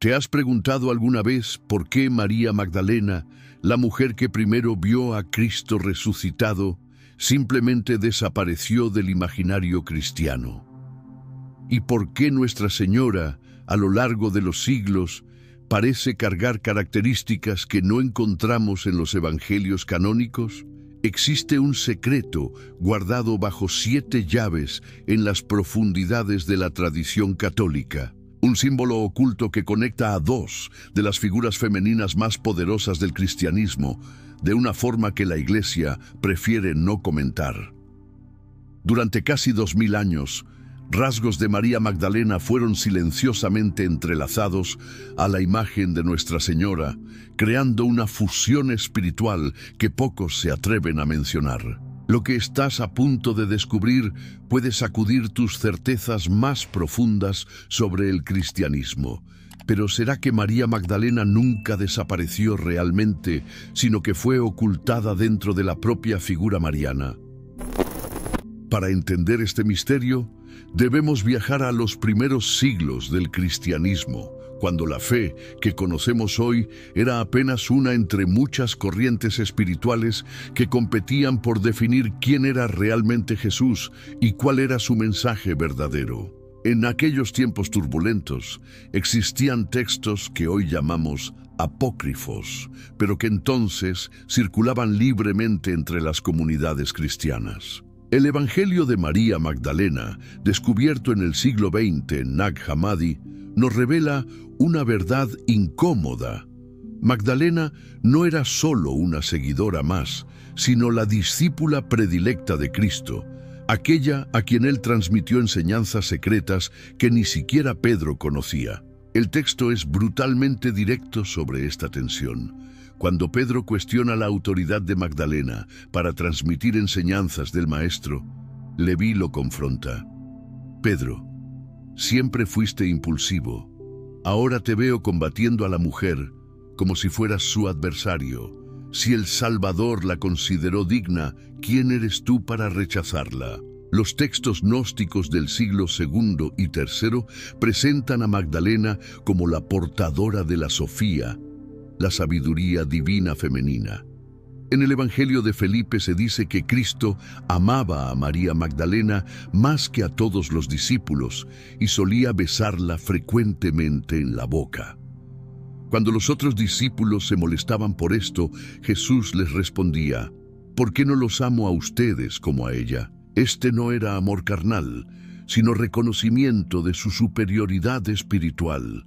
¿Te has preguntado alguna vez por qué María Magdalena, la mujer que primero vio a Cristo resucitado, simplemente desapareció del imaginario cristiano? ¿Y por qué Nuestra Señora, a lo largo de los siglos, parece cargar características que no encontramos en los evangelios canónicos? Existe un secreto guardado bajo 7 llaves en las profundidades de la tradición católica. Un símbolo oculto que conecta a 2 de las figuras femeninas más poderosas del cristianismo, de una forma que la Iglesia prefiere no comentar. Durante casi 2000 años, rasgos de María Magdalena fueron silenciosamente entrelazados a la imagen de Nuestra Señora, creando una fusión espiritual que pocos se atreven a mencionar. Lo que estás a punto de descubrir puede sacudir tus certezas más profundas sobre el cristianismo. Pero ¿será que María Magdalena nunca desapareció realmente, sino que fue ocultada dentro de la propia figura mariana? Para entender este misterio, debemos viajar a los primeros siglos del cristianismo, cuando la fe que conocemos hoy era apenas una entre muchas corrientes espirituales que competían por definir quién era realmente Jesús y cuál era su mensaje verdadero. En aquellos tiempos turbulentos existían textos que hoy llamamos apócrifos, pero que entonces circulaban libremente entre las comunidades cristianas. El Evangelio de María Magdalena, descubierto en el siglo XX en Nag Hammadi, nos revela una verdad incómoda. Magdalena no era solo una seguidora más, sino la discípula predilecta de Cristo, aquella a quien él transmitió enseñanzas secretas que ni siquiera Pedro conocía. El texto es brutalmente directo sobre esta tensión. Cuando Pedro cuestiona la autoridad de Magdalena para transmitir enseñanzas del Maestro, Leví lo confronta. Pedro, siempre fuiste impulsivo. Ahora te veo combatiendo a la mujer como si fueras su adversario. Si el Salvador la consideró digna, ¿quién eres tú para rechazarla? Los textos gnósticos del siglo II y III presentan a Magdalena como la portadora de la Sofía, la sabiduría divina femenina. En el Evangelio de Felipe se dice que Cristo amaba a María Magdalena más que a todos los discípulos y solía besarla frecuentemente en la boca. Cuando los otros discípulos se molestaban por esto, Jesús les respondía: ¿por qué no los amo a ustedes como a ella? Este no era amor carnal, sino reconocimiento de su superioridad espiritual.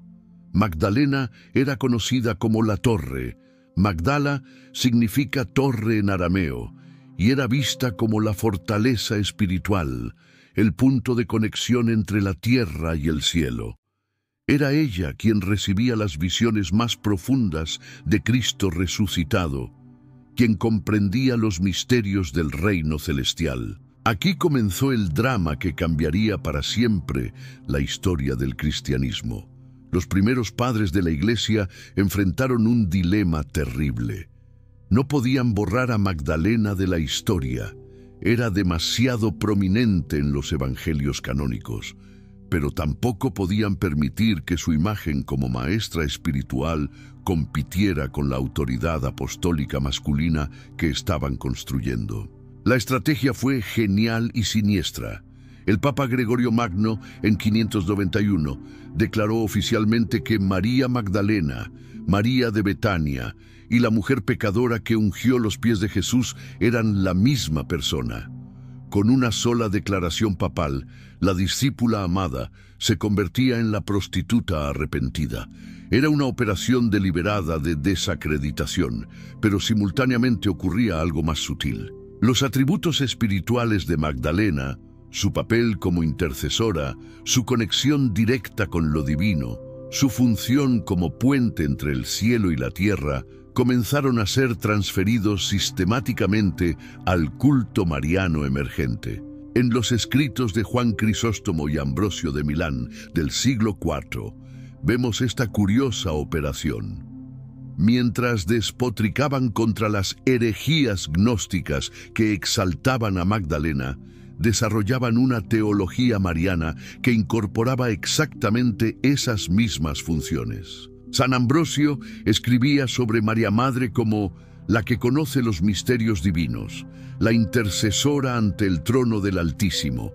Magdalena era conocida como la Torre. Magdala significa torre en arameo, y era vista como la fortaleza espiritual, el punto de conexión entre la tierra y el cielo. Era ella quien recibía las visiones más profundas de Cristo resucitado, quien comprendía los misterios del reino celestial. Aquí comenzó el drama que cambiaría para siempre la historia del cristianismo. Los primeros padres de la Iglesia enfrentaron un dilema terrible. No podían borrar a Magdalena de la historia. Era demasiado prominente en los evangelios canónicos, pero tampoco podían permitir que su imagen como maestra espiritual compitiera con la autoridad apostólica masculina que estaban construyendo. La estrategia fue genial y siniestra. El Papa Gregorio Magno, en 591, declaró oficialmente que María Magdalena, María de Betania y la mujer pecadora que ungió los pies de Jesús eran la misma persona. Con una sola declaración papal, la discípula amada se convertía en la prostituta arrepentida. Era una operación deliberada de desacreditación, pero simultáneamente ocurría algo más sutil. Los atributos espirituales de Magdalena, su papel como intercesora, su conexión directa con lo divino, su función como puente entre el cielo y la tierra, comenzaron a ser transferidos sistemáticamente al culto mariano emergente. En los escritos de Juan Crisóstomo y Ambrosio de Milán del siglo IV, vemos esta curiosa operación. Mientras despotricaban contra las herejías gnósticas que exaltaban a Magdalena, desarrollaban una teología mariana que incorporaba exactamente esas mismas funciones. San Ambrosio escribía sobre María Madre como la que conoce los misterios divinos, la intercesora ante el trono del Altísimo,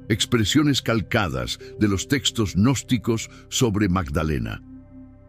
expresiones calcadas de los textos gnósticos sobre Magdalena.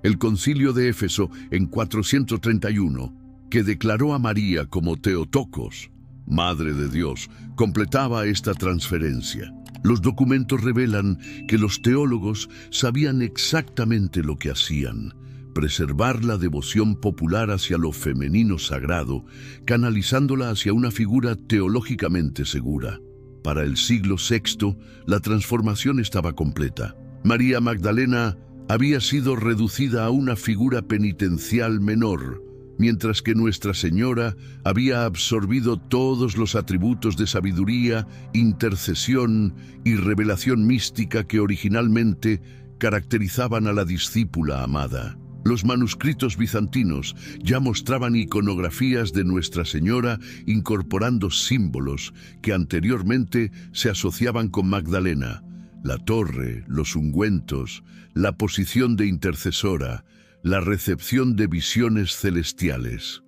El Concilio de Éfeso en 431, que declaró a María como Theotokos, Madre de Dios, completaba esta transferencia. Los documentos revelan que los teólogos sabían exactamente lo que hacían: preservar la devoción popular hacia lo femenino sagrado, canalizándola hacia una figura teológicamente segura. Para el siglo VI, la transformación estaba completa. María Magdalena había sido reducida a una figura penitencial menor, mientras que Nuestra Señora había absorbido todos los atributos de sabiduría, intercesión y revelación mística que originalmente caracterizaban a la discípula amada. Los manuscritos bizantinos ya mostraban iconografías de Nuestra Señora incorporando símbolos que anteriormente se asociaban con Magdalena: la torre, los ungüentos, la posición de intercesora, la recepción de visiones celestiales.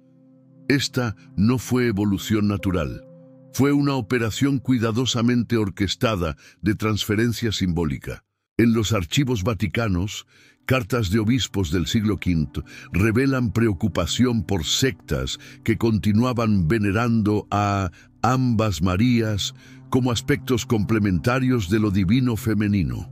Esta no fue evolución natural, fue una operación cuidadosamente orquestada de transferencia simbólica. En los archivos vaticanos, cartas de obispos del siglo V revelan preocupación por sectas que continuaban venerando a ambas Marías como aspectos complementarios de lo divino femenino.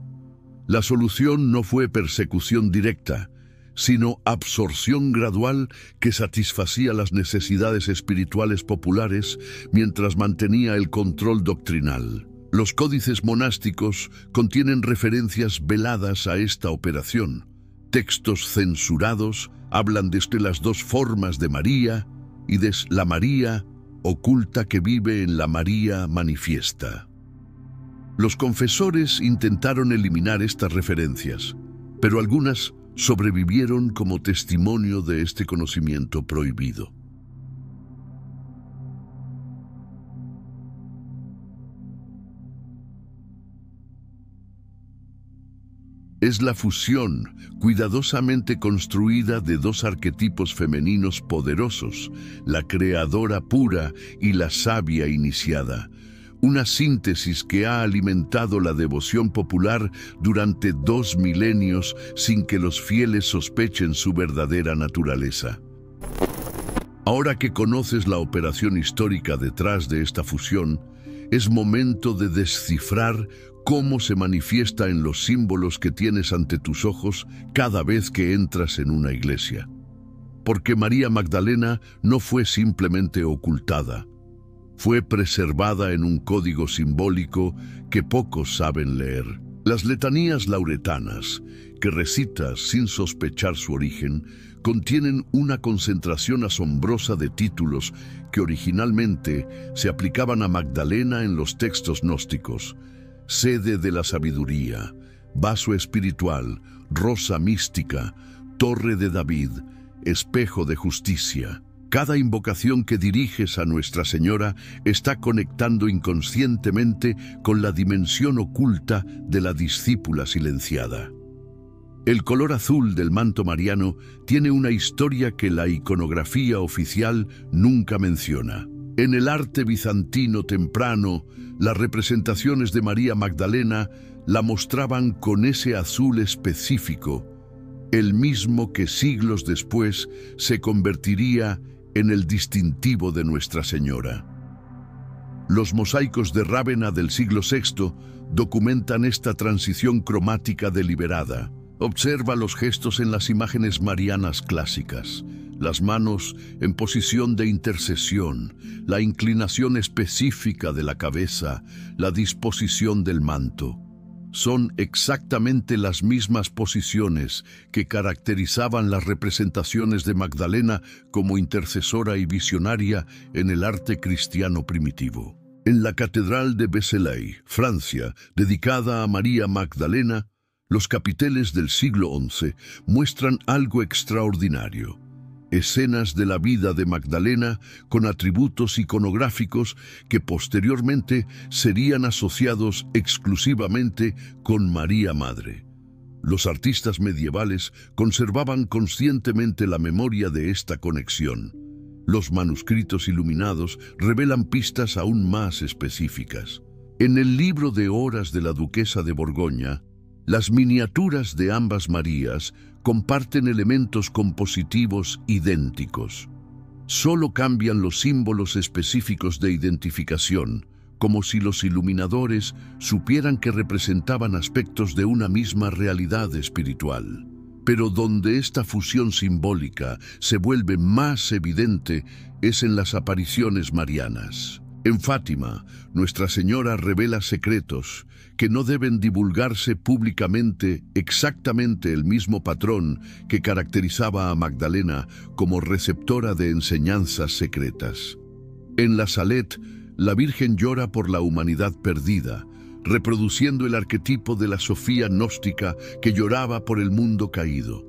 La solución no fue persecución directa, sino absorción gradual que satisfacía las necesidades espirituales populares mientras mantenía el control doctrinal. Los códices monásticos contienen referencias veladas a esta operación. Textos censurados hablan desde las dos formas de María y de la María oculta que vive en la María manifiesta. Los confesores intentaron eliminar estas referencias, pero algunas sobrevivieron como testimonio de este conocimiento prohibido. Es la fusión cuidadosamente construida de dos arquetipos femeninos poderosos, la creadora pura y la sabia iniciada, una síntesis que ha alimentado la devoción popular durante 2 milenios sin que los fieles sospechen su verdadera naturaleza. Ahora que conoces la operación histórica detrás de esta fusión, es momento de descifrar cómo se manifiesta en los símbolos que tienes ante tus ojos cada vez que entras en una iglesia. Porque María Magdalena no fue simplemente ocultada, fue preservada en un código simbólico que pocos saben leer. Las letanías lauretanas, que recitas sin sospechar su origen, contienen una concentración asombrosa de títulos que originalmente se aplicaban a Magdalena en los textos gnósticos: sede de la sabiduría, vaso espiritual, rosa mística, torre de David, espejo de justicia. Cada invocación que diriges a Nuestra Señora está conectando inconscientemente con la dimensión oculta de la discípula silenciada. El color azul del manto mariano tiene una historia que la iconografía oficial nunca menciona. En el arte bizantino temprano, las representaciones de María Magdalena la mostraban con ese azul específico, el mismo que siglos después se convertiría en el distintivo de Nuestra Señora. Los mosaicos de Rávena del siglo VI documentan esta transición cromática deliberada. Observa los gestos en las imágenes marianas clásicas: las manos en posición de intercesión, la inclinación específica de la cabeza, la disposición del manto. Son exactamente las mismas posiciones que caracterizaban las representaciones de Magdalena como intercesora y visionaria en el arte cristiano primitivo. En la Catedral de Vézelay, Francia, dedicada a María Magdalena, los capiteles del siglo XI muestran algo extraordinario. escenas de la vida de Magdalena con atributos iconográficos que posteriormente serían asociados exclusivamente con María Madre. Los artistas medievales conservaban conscientemente la memoria de esta conexión. Los manuscritos iluminados revelan pistas aún más específicas. En el libro de Horas de la Duquesa de Borgoña, las miniaturas de ambas Marías comparten elementos compositivos idénticos. Solo cambian los símbolos específicos de identificación, como si los iluminadores supieran que representaban aspectos de una misma realidad espiritual. Pero donde esta fusión simbólica se vuelve más evidente es en las apariciones marianas. En Fátima, Nuestra Señora revela secretos que no deben divulgarse públicamente, exactamente el mismo patrón que caracterizaba a Magdalena como receptora de enseñanzas secretas. En la Salet, la Virgen llora por la humanidad perdida, reproduciendo el arquetipo de la Sofía gnóstica que lloraba por el mundo caído.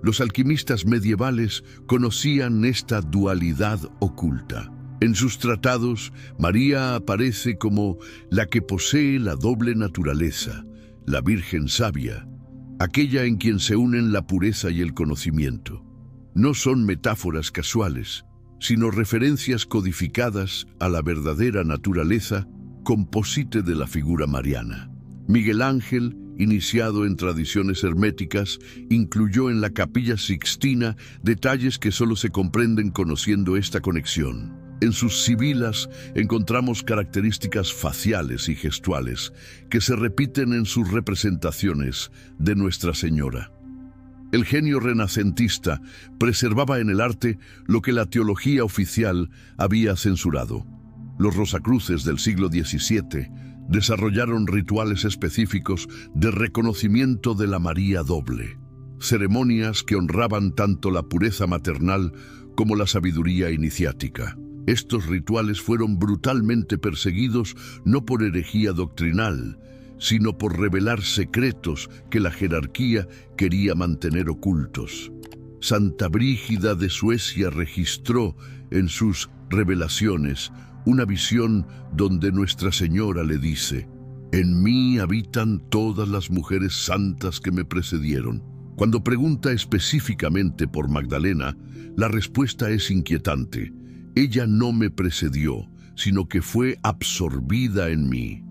Los alquimistas medievales conocían esta dualidad oculta. En sus tratados, María aparece como la que posee la doble naturaleza, la Virgen sabia, aquella en quien se unen la pureza y el conocimiento. No son metáforas casuales, sino referencias codificadas a la verdadera naturaleza composite de la figura mariana. Miguel Ángel, iniciado en tradiciones herméticas, incluyó en la Capilla Sixtina detalles que solo se comprenden conociendo esta conexión. En sus sibilas encontramos características faciales y gestuales que se repiten en sus representaciones de Nuestra Señora. El genio renacentista preservaba en el arte lo que la teología oficial había censurado. Los Rosacruces del siglo XVII desarrollaron rituales específicos de reconocimiento de la María doble, ceremonias que honraban tanto la pureza maternal como la sabiduría iniciática. Estos rituales fueron brutalmente perseguidos no por herejía doctrinal, sino por revelar secretos que la jerarquía quería mantener ocultos. Santa Brígida de Suecia registró en sus revelaciones una visión donde Nuestra Señora le dice: «En mí habitan todas las mujeres santas que me precedieron». Cuando pregunta específicamente por Magdalena, la respuesta es inquietante. Ella no me precedió, sino que fue absorbida en mí.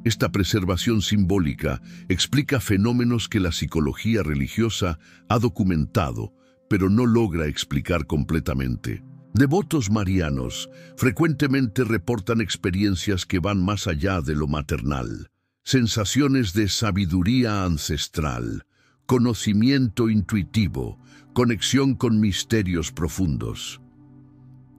Esta preservación simbólica explica fenómenos que la psicología religiosa ha documentado, pero no logra explicar completamente. Devotos marianos frecuentemente reportan experiencias que van más allá de lo maternal, sensaciones de sabiduría ancestral, conocimiento intuitivo, conexión con misterios profundos.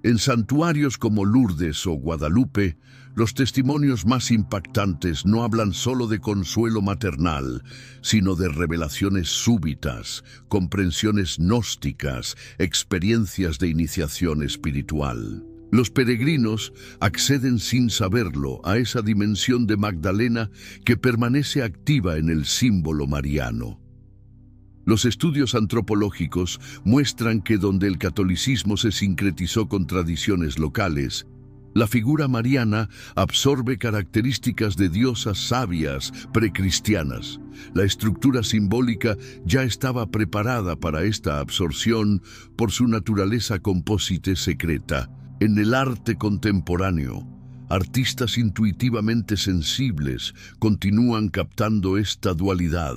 En santuarios como Lourdes o Guadalupe, los testimonios más impactantes no hablan solo de consuelo maternal, sino de revelaciones súbitas, comprensiones gnósticas, experiencias de iniciación espiritual. Los peregrinos acceden sin saberlo a esa dimensión de Magdalena que permanece activa en el símbolo mariano. Los estudios antropológicos muestran que donde el catolicismo se sincretizó con tradiciones locales, la figura mariana absorbe características de diosas sabias precristianas. La estructura simbólica ya estaba preparada para esta absorción por su naturaleza compósite secreta. En el arte contemporáneo, artistas intuitivamente sensibles continúan captando esta dualidad.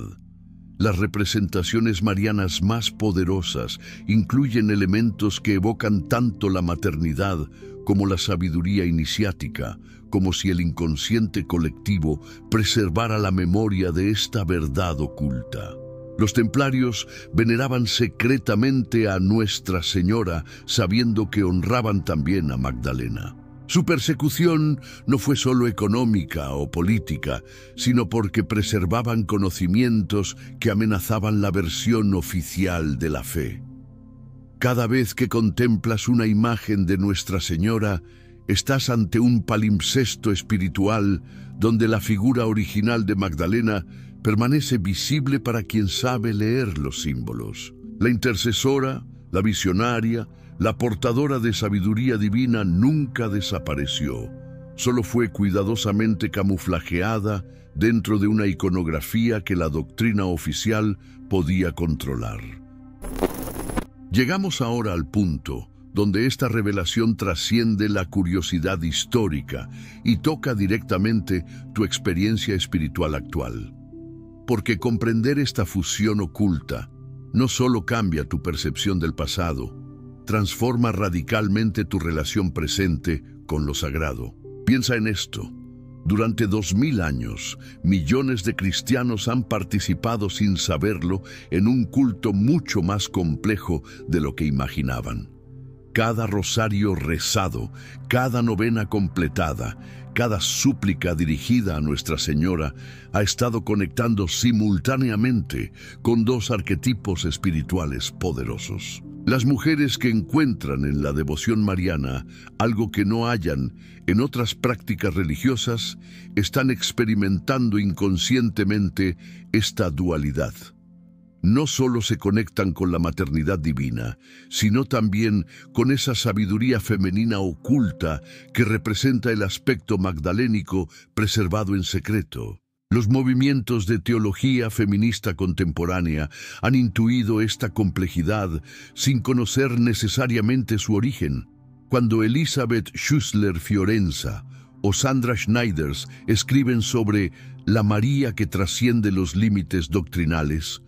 Las representaciones marianas más poderosas incluyen elementos que evocan tanto la maternidad como la sabiduría iniciática, como si el inconsciente colectivo preservara la memoria de esta verdad oculta. Los templarios veneraban secretamente a Nuestra Señora, sabiendo que honraban también a Magdalena. Su persecución no fue solo económica o política, sino porque preservaban conocimientos que amenazaban la versión oficial de la fe. Cada vez que contemplas una imagen de Nuestra Señora, estás ante un palimpsesto espiritual donde la figura original de Magdalena permanece visible para quien sabe leer los símbolos. La intercesora, La visionaria, la portadora de sabiduría divina, nunca desapareció. Solo fue cuidadosamente camuflajeada dentro de una iconografía que la doctrina oficial podía controlar. Llegamos ahora al punto donde esta revelación trasciende la curiosidad histórica y toca directamente tu experiencia espiritual actual. Porque comprender esta fusión oculta no solo cambia tu percepción del pasado, transforma radicalmente tu relación presente con lo sagrado. Piensa en esto. Durante 2000 años, millones de cristianos han participado sin saberlo en un culto mucho más complejo de lo que imaginaban. Cada rosario rezado, cada novena completada, cada súplica dirigida a Nuestra Señora ha estado conectando simultáneamente con dos arquetipos espirituales poderosos. Las mujeres que encuentran en la devoción mariana algo que no hallan en otras prácticas religiosas están experimentando inconscientemente esta dualidad. No solo se conectan con la maternidad divina, sino también con esa sabiduría femenina oculta que representa el aspecto magdalénico preservado en secreto. Los movimientos de teología feminista contemporánea han intuido esta complejidad sin conocer necesariamente su origen. Cuando Elizabeth Schussler Fiorenza o Sandra Schneiders escriben sobre la María que trasciende los límites doctrinales,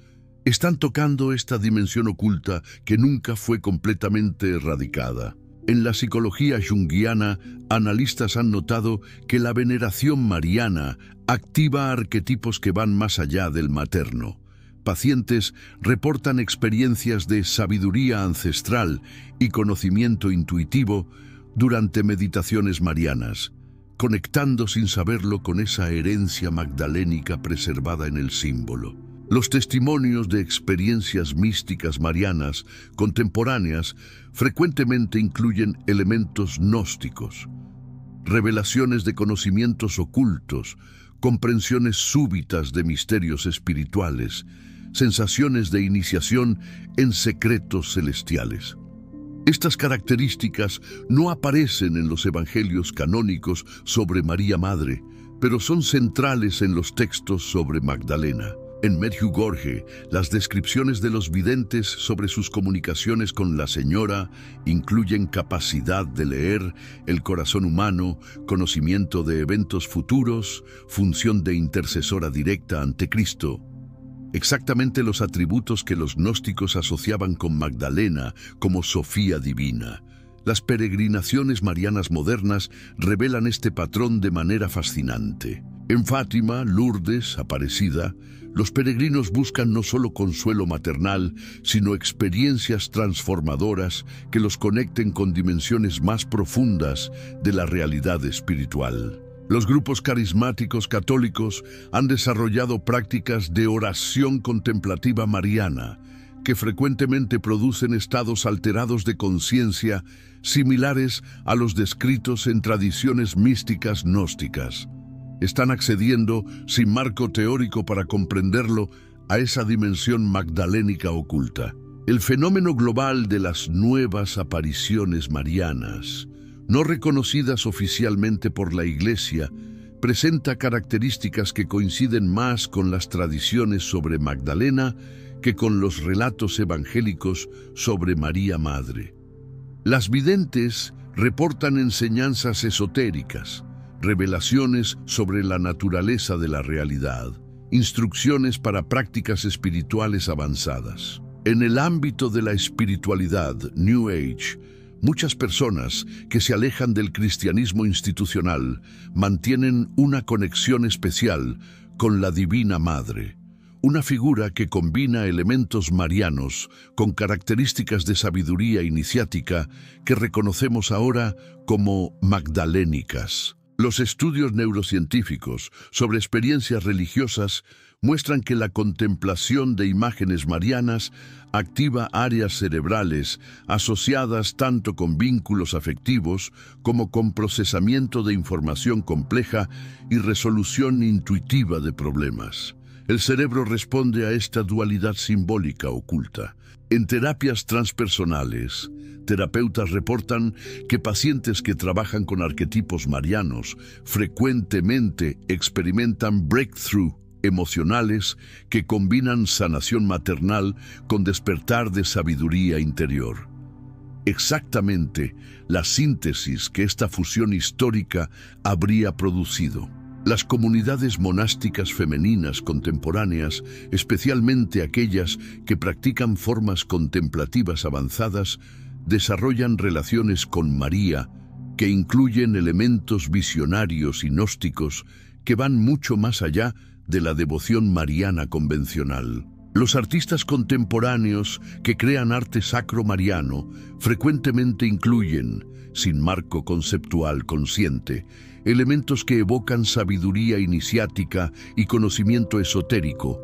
están tocando esta dimensión oculta que nunca fue completamente erradicada. En la psicología junguiana, analistas han notado que la veneración mariana activa arquetipos que van más allá del materno. Pacientes reportan experiencias de sabiduría ancestral y conocimiento intuitivo durante meditaciones marianas, conectando sin saberlo con esa herencia magdalénica preservada en el símbolo. Los testimonios de experiencias místicas marianas contemporáneas frecuentemente incluyen elementos gnósticos, revelaciones de conocimientos ocultos, comprensiones súbitas de misterios espirituales, sensaciones de iniciación en secretos celestiales. Estas características no aparecen en los evangelios canónicos sobre María Madre, pero son centrales en los textos sobre Magdalena. En Medjugorje, las descripciones de los videntes sobre sus comunicaciones con la Señora incluyen capacidad de leer el corazón humano, conocimiento de eventos futuros, función de intercesora directa ante Cristo. Exactamente los atributos que los gnósticos asociaban con Magdalena como Sofía divina. Las peregrinaciones marianas modernas revelan este patrón de manera fascinante. En Fátima, Lourdes, Aparecida, los peregrinos buscan no solo consuelo maternal, sino experiencias transformadoras que los conecten con dimensiones más profundas de la realidad espiritual. Los grupos carismáticos católicos han desarrollado prácticas de oración contemplativa mariana, que frecuentemente producen estados alterados de conciencia similares a los descritos en tradiciones místicas gnósticas. Están accediendo, sin marco teórico para comprenderlo, a esa dimensión magdalénica oculta. El fenómeno global de las nuevas apariciones marianas, no reconocidas oficialmente por la Iglesia, presenta características que coinciden más con las tradiciones sobre Magdalena que con los relatos evangélicos sobre María Madre. Las videntes reportan enseñanzas esotéricas, revelaciones sobre la naturaleza de la realidad, instrucciones para prácticas espirituales avanzadas. En el ámbito de la espiritualidad, New Age, muchas personas que se alejan del cristianismo institucional mantienen una conexión especial con la Divina Madre, una figura que combina elementos marianos con características de sabiduría iniciática que reconocemos ahora como magdalénicas. Los estudios neurocientíficos sobre experiencias religiosas muestran que la contemplación de imágenes marianas activa áreas cerebrales asociadas tanto con vínculos afectivos como con procesamiento de información compleja y resolución intuitiva de problemas. El cerebro responde a esta dualidad simbólica oculta. En terapias transpersonales, terapeutas reportan que pacientes que trabajan con arquetipos marianos frecuentemente experimentan breakthrough emocionales que combinan sanación maternal con despertar de sabiduría interior. Exactamente la síntesis que esta fusión histórica habría producido. Las comunidades monásticas femeninas contemporáneas, especialmente aquellas que practican formas contemplativas avanzadas, desarrollan relaciones con María que incluyen elementos visionarios y gnósticos que van mucho más allá de la devoción mariana convencional. Los artistas contemporáneos que crean arte sacro mariano frecuentemente incluyen, sin marco conceptual consciente, elementos que evocan sabiduría iniciática y conocimiento esotérico,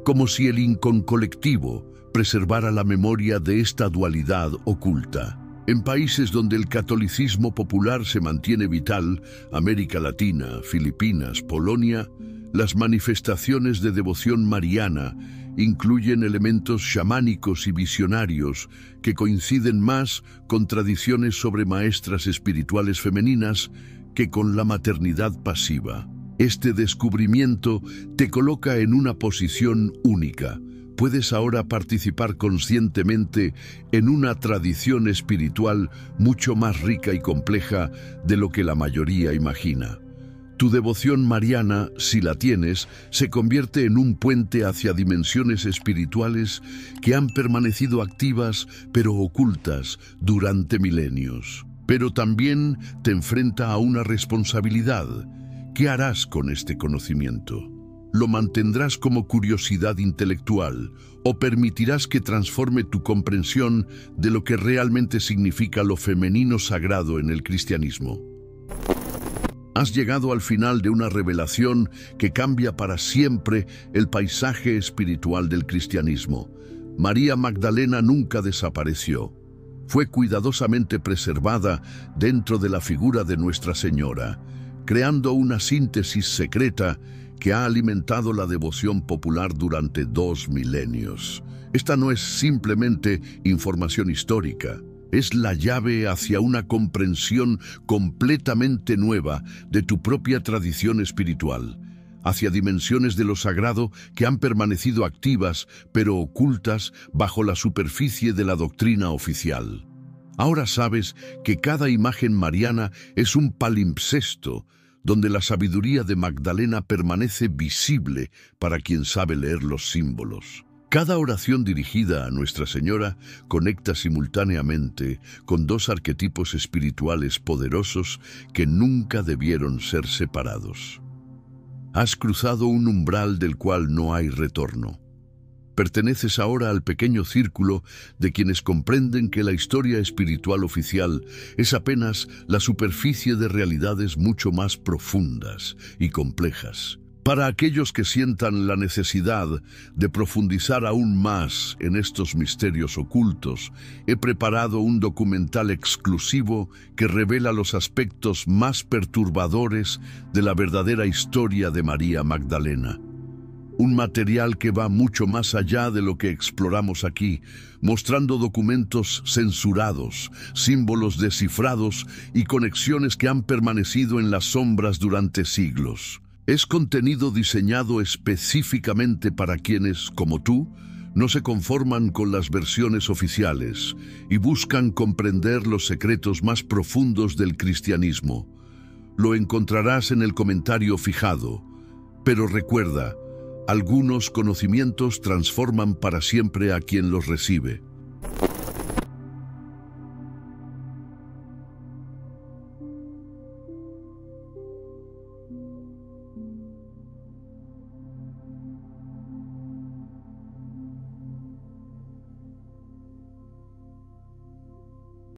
como si el inconcolectivo preservara la memoria de esta dualidad oculta. En países donde el catolicismo popular se mantiene vital, América Latina, Filipinas, Polonia, las manifestaciones de devoción mariana incluyen elementos chamánicos y visionarios que coinciden más con tradiciones sobre maestras espirituales femeninas que con la maternidad pasiva. Este descubrimiento te coloca en una posición única. Puedes ahora participar conscientemente en una tradición espiritual mucho más rica y compleja de lo que la mayoría imagina. Tu devoción mariana, si la tienes, se convierte en un puente hacia dimensiones espirituales que han permanecido activas pero ocultas durante milenios. Pero también te enfrenta a una responsabilidad. ¿Qué harás con este conocimiento? ¿Lo mantendrás como curiosidad intelectual o permitirás que transforme tu comprensión de lo que realmente significa lo femenino sagrado en el cristianismo? Has llegado al final de una revelación que cambia para siempre el paisaje espiritual del cristianismo. María Magdalena nunca desapareció. Fue cuidadosamente preservada dentro de la figura de Nuestra Señora, creando una síntesis secreta que ha alimentado la devoción popular durante 2 milenios. Esta no es simplemente información histórica. Es la llave hacia una comprensión completamente nueva de tu propia tradición espiritual, hacia dimensiones de lo sagrado que han permanecido activas pero ocultas bajo la superficie de la doctrina oficial. Ahora sabes que cada imagen mariana es un palimpsesto donde la sabiduría de Magdalena permanece visible para quien sabe leer los símbolos. Cada oración dirigida a Nuestra Señora conecta simultáneamente con 2 arquetipos espirituales poderosos que nunca debieron ser separados. Has cruzado un umbral del cual no hay retorno. Perteneces ahora al pequeño círculo de quienes comprenden que la historia espiritual oficial es apenas la superficie de realidades mucho más profundas y complejas. Para aquellos que sientan la necesidad de profundizar aún más en estos misterios ocultos, he preparado un documental exclusivo que revela los aspectos más perturbadores de la verdadera historia de María Magdalena. Un material que va mucho más allá de lo que exploramos aquí, mostrando documentos censurados, símbolos descifrados y conexiones que han permanecido en las sombras durante siglos. Es contenido diseñado específicamente para quienes, como tú, no se conforman con las versiones oficiales y buscan comprender los secretos más profundos del cristianismo. Lo encontrarás en el comentario fijado, pero recuerda, algunos conocimientos transforman para siempre a quien los recibe.